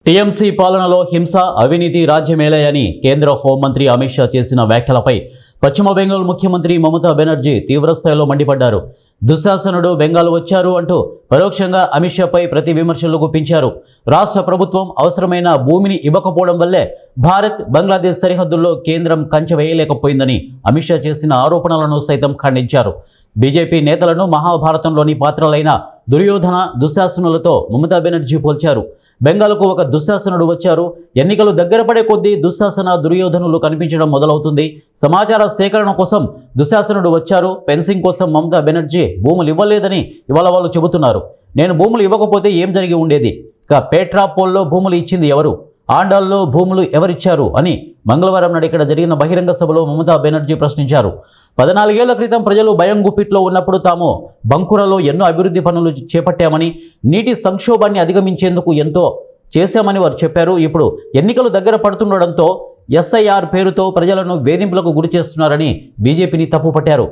TMC పాలనలో హింస అవినీతి రాజ్యమేలాయని కేంద్ర హోంమంత్రి అమిత్ షా చేసిన వ్యాఖ్యలపై పశ్చిమ బెంగాల్ ముఖ్యమంత్రి మమతా బెనర్జీ తీవ్రస్థాయిలో మండిపడ్డారు. దుశ్శాసనుడు బెంగాల్ వచ్చారు అంటూ పరోక్షంగా అమిత్ షాపై ప్రతి విమర్శలు గుప్పించారు. రాష్ట్ర ప్రభుత్వం అవసరమైన భూమిని ఇవ్వకపోవడం వల్లే భారత్ బంగ్లాదేశ్ సరిహద్దుల్లో కేంద్రం కంచె వేయలేకపోయిందని అమిత్ షా చేసిన ఆరోపణలను సైతం ఖండించారు. బీజేపీ నేతలను మహాభారతంలోని పాత్రలైన దుర్యోధన దుశ్శాసనులతో మమతా బెనర్జీ పోల్చారు. బెంగాల్కు ఒక దుశ్శాసనుడు వచ్చారు. ఎన్నికలు దగ్గర పడే కొద్దీ దుశ్శాసన దుర్యోధనులు కనిపించడం మొదలవుతుంది. సమాచార సేకరణ కోసం దుశ్శాసనుడు వచ్చారు. ఫెన్సింగ్ కోసం మమతా బెనర్జీ భూములు ఇవ్వలేదని ఇవాళ వాళ్ళు చెబుతున్నారు. నేను భూములు ఇవ్వకపోతే ఏం జరిగి ఉండేది? ఇక పేట్రా పోల్లో భూములు ఇచ్చింది ఎవరు? ఆండాల్లో భూములు ఎవరిచ్చారు అని మంగళవారం నాడు ఇక్కడ జరిగిన బహిరంగ సభలో మమతా బెనర్జీ ప్రశ్నించారు. 14 ఏళ్ల క్రితం ప్రజలు భయం గుప్పిట్లో ఉన్నప్పుడు తాము బంకురలో ఎన్నో అభివృద్ధి పనులు చేపట్టామని, నీటి సంక్షోభాన్ని అధిగమించేందుకు ఎంతో చేశామని వారు చెప్పారు. ఇప్పుడు ఎన్నికలు దగ్గర పడుతుండడంతో ఎస్ఐఆర్ పేరుతో ప్రజలను వేధింపులకు గురి చేస్తున్నారని బీజేపీని తప్పుపట్టారు.